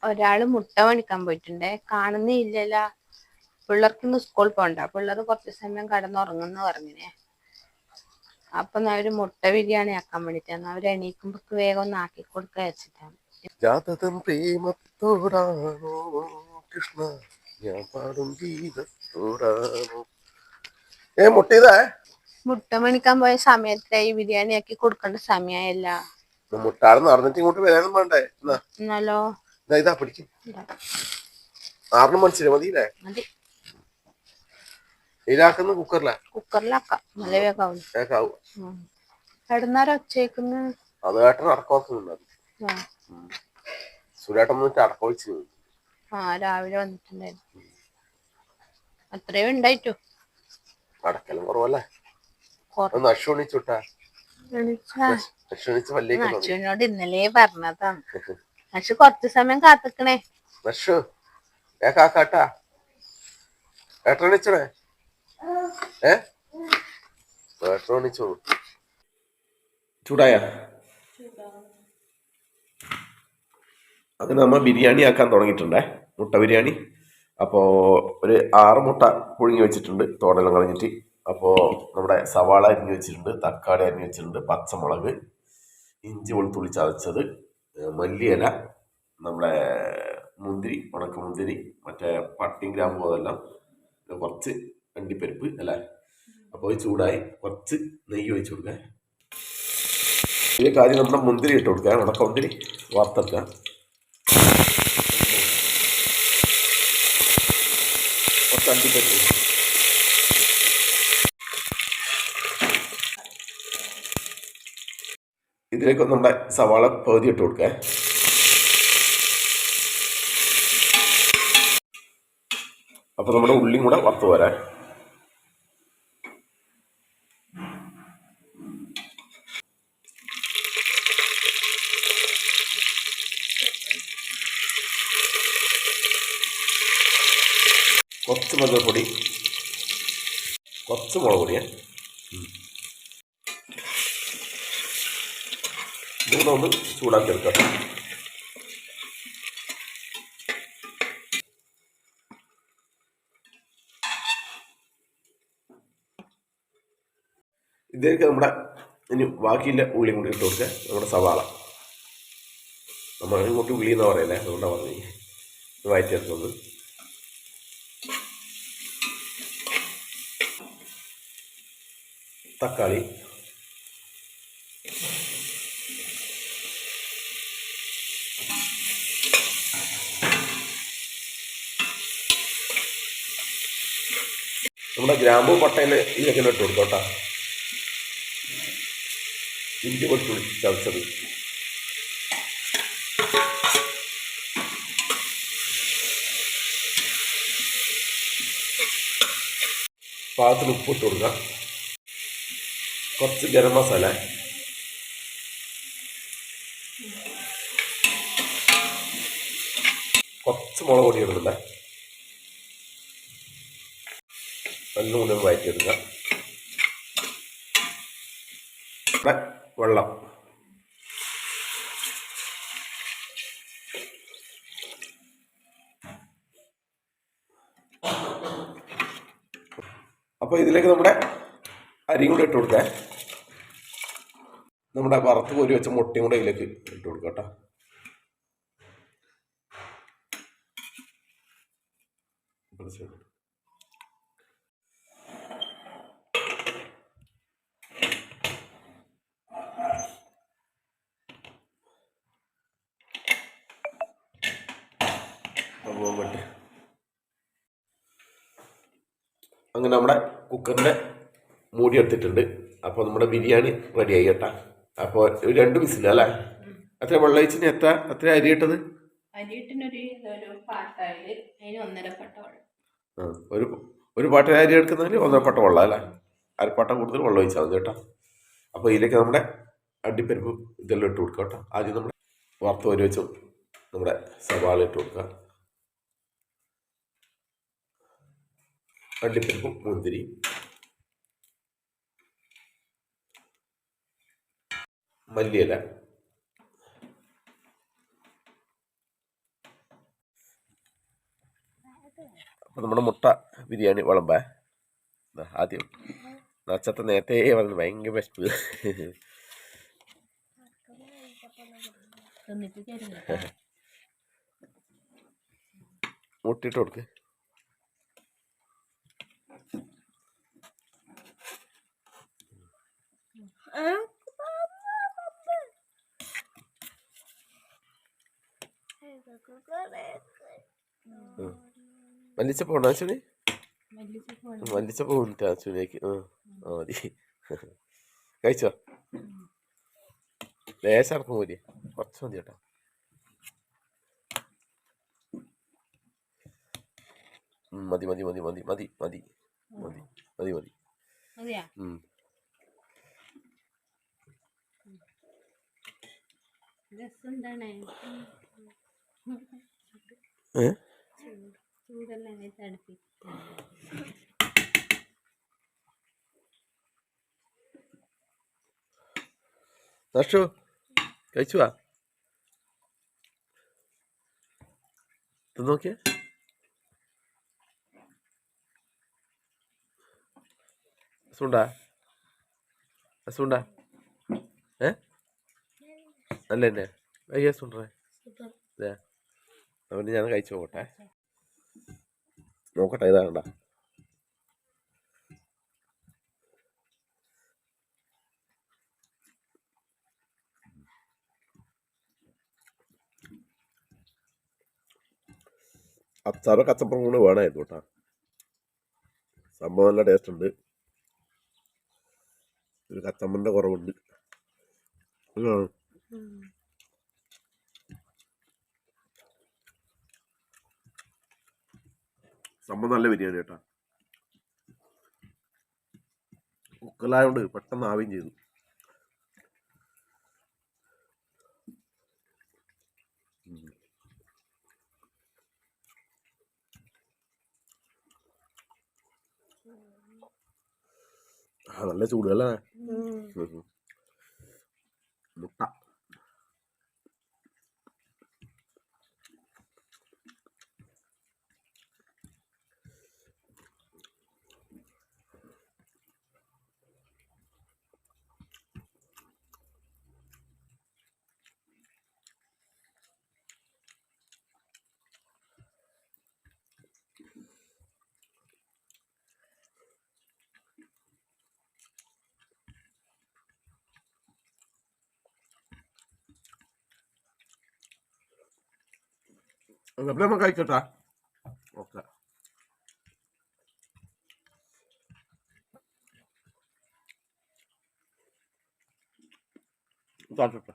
ഒരാള് മുട്ട മേടിക്കാൻ പോയിട്ടുണ്ടേ, കാണുന്നില്ലല്ലോ. പിള്ളേർക്കിന്ന് സ്കൂൾ പോണ്ട, പിള്ളേർ കുറച്ച് സമയം കിടന്നുറങ്ങുന്നു പറഞ്ഞിനെ. അപ്പൊ ഒരു മുട്ട ബിരിയാണി ആക്കാൻ വേണ്ടിട്ടാണ്. അവർ എണീക്കുമ്പോ വേഗം ഒന്ന് ആക്കി കൊടുക്കുക വെച്ചിട്ടാണ്. ജാതകം പ്രേമത്തോടാണോ കൃഷ്ണ, ഞാൻ പാടും ഗീതത്തോടാണോ. മുട്ട മുട്ട മേടിക്കാൻ പോയ സമയത്തായി ബിരിയാണി ആക്കി കൊടുക്കേണ്ട സമയല്ല. മുട്ടാറ് നടന്നിട്ട് ഇങ്ങോട്ട് വരാനും വേണ്ടേ? എന്നാലോ ഇതാ പിടിക്കും. 6 മണിച്ചില്ല മതിയില്ലേ? ഇതിലാക്കുന്ന കുക്കറിലാക്കാം. നല്ല വേഗാവും. കിടന്നാരം ഒച്ചേക്കുന്ന അത് ഏട്ടൻ അടക്കമാക്കുന്നുണ്ട്. സുരേട്ടൻ വന്നിട്ട് അടക്കം വെച്ച് രാവിലെ വന്നിട്ടുണ്ടായിരുന്നു. അത്രയും ഉണ്ടായിട്ടു. അടക്കലും കുറവല്ലേ? അച്ഛനോട് ഇന്നലെ പറഞ്ഞതാണ്. പക്ഷെ കൊറച്ചു സമയം കാത്തിക്കണേ. ചൂടായ അത് നമ്മ ബിരിയാണി ആക്കാൻ തുടങ്ങിയിട്ടുണ്ടേ, മുട്ട ബിരിയാണി. അപ്പോൾ ഒരു 6 മുട്ട പുഴുങ്ങി വെച്ചിട്ടുണ്ട്, തോടെല്ലാം കളഞ്ഞിട്ട്. അപ്പോൾ നമ്മുടെ സവാള അരിഞ്ഞ് വെച്ചിട്ടുണ്ട്, തക്കാളി അരിഞ്ഞ് വെച്ചിട്ടുണ്ട്, പച്ചമുളക്, ഇഞ്ചി വെളുത്തുള്ളി ചതച്ചത്, മല്ലിയില, നമ്മുടെ മുന്തിരി, ഉണക്ക മുന്തിരി, മറ്റേ പട്ടിയും ഗ്രാമ്പും, അതെല്ലാം, കുറച്ച് അണ്ടിപ്പരിപ്പ് അല്ലേ. അപ്പോൾ ചൂടായി കുറച്ച് നെയ്യ് ഒഴിച്ച് കൊടുക്കുക. ഇതിലേക്ക് ആദ്യം നമ്മുടെ മുന്തിരി ഇട്ട് കൊടുക്കുക, ഉണക്ക മുന്തിരി വറുത്തെടുക്കുക. കുറച്ച് അണ്ടിപ്പരിപ്പ്, ഇതിലേക്ക് നമ്മുടെ സവാള പകുതി ഇട്ട് കൊടുക്കുക. അപ്പോൾ നമ്മുടെ ഉള്ളിയും കൂടെ വറുത്ത് വരാൻ. കുറച്ച് മഞ്ഞൾപ്പൊടി, കുറച്ച് മുളക് പൊടിയാണ്. ഇതുകൂടെ ഒന്ന് ചൂടാക്കി എടുക്കാം. ഇതിലേക്ക് നമ്മുടെ ഇനി ബാക്കിയില്ല ഉള്ളിയും കൂടി ഇട്ട് കൊടുക്കുക. നമ്മുടെ സവാള, നമ്മൾ ഇങ്ങോട്ട് ഉള്ളി എന്ന് പറയല്ലേ, അതുകൊണ്ടാണ് പറഞ്ഞത്. വഴറ്റിയെടുക്കുന്നത്. തക്കാളി, നമ്മുടെ ഗ്രാമ്പൂ പട്ടയിൽ ഇതിലൊക്കെ ഇട്ട് കൊടുത്തോട്ടാ. ഇഞ്ചി വെളുത്തുള്ളി ചതച്ചത്, പാകത്തിന് ഉപ്പിട്ട് കൊടുക്കുക. കുറച്ച് ഗരം മസാല, കുറച്ച് മുളക് പൊടി ഇടുന്നുണ്ട്. നല്ലോണം വഴറ്റിയെടുക്കുക. വെള്ളം, അപ്പോൾ ഇതിലേക്ക് നമ്മുടെ അരിയും കൂടെ ഇട്ട് കൊടുക്കുക. നമ്മുടെ വറുത്ത് കോരി വെച്ച മുട്ടയും കൂടെ ഇതിലേക്ക് ഇട്ട് കൊടുക്കുക കേട്ടോ. അങ്ങനെ നമ്മുടെ കുക്കറിൻ്റെ മൂടി എടുത്തിട്ടുണ്ട്. അപ്പോൾ നമ്മുടെ ബിരിയാണി റെഡി ആയി കേട്ടാ. അപ്പോൾ 2 വിസിൽ അല്ലേ? എത്ര വെള്ളം ഒഴിച്ചിന്? എത്ര അരി ഇട്ടത്? ഒരു പാട്ട അരി എടുക്കുന്നതിൽ 1.5 പാട്ട വെള്ളം അല്ലേ? അരപ്പാട്ട കൂടുതൽ വെള്ളം ഒഴിച്ചാൽ മതി കേട്ടോ. അപ്പോൾ ഇതിലേക്ക് നമ്മുടെ അണ്ടിപ്പരിപ്പ് ഇതെല്ലാം ഇട്ട് കൊടുക്കുക കേട്ടോ. ആദ്യം നമ്മുടെ വറുത്ത് വരി വെച്ചു നമ്മുടെ സവാള ഇട്ട് കൊടുക്കുക. അണ്ടിപ്പരിപ്പും മുന്തിരി, മല്ലിയില, അപ്പം നമ്മുടെ മുട്ട ബിരിയാണി വിളമ്പേ. ആദ്യം നച്ചത്തെ നേരത്തെ പറഞ്ഞു ഭയങ്കര വിശപ്പ്. മുട്ടിട്ട് കൊടുക്ക്. മല്ലിച്ചപ്പ് ഉണ്ടോ അച്ഛന്? മല്ലിച്ചപ്പ് ഉണ്ട് അച്ഛനേക്ക്. മതി. കഴിച്ചോ? ലേശം ഇറക്കും മതി, കുറച്ച് മതി കേട്ടോ. മതി മതി മതി മതി മതി മതി മതി മതി മതി. നഷു കഴിച്ചുവാ, നോക്കിയേ. രസമുണ്ടാ? രസമുണ്ടാ? നല്ല തന്നെ രസമുണ്ടേ. അതെ, അതുകൊണ്ട് ഞാൻ കഴിച്ചു പോകട്ടെ. നോക്കട്ടെ ഇതാ കണ്ട. അച്ചാറ് കച്ചപ്പുറം കൂടെ വേണമായിരുന്നു കേട്ടോ. സംഭവം നല്ല ടേസ്റ്റ് ഉണ്ട്. ഒരു കച്ചമ്പറിന്റെ കുറവുണ്ട്. സംഭവം നല്ല ബിരിയാണി കേട്ടോ. കുക്കറിലായോണ്ട് പെട്ടെന്ന് ആവുകയും ചെയ്തു. നല്ല ചൂടല്ലേ മുട്ട. നമ്മൾ കഴിക്കട്ടാ. ഓക്കെ, താഴ്ത്തട്ടെ.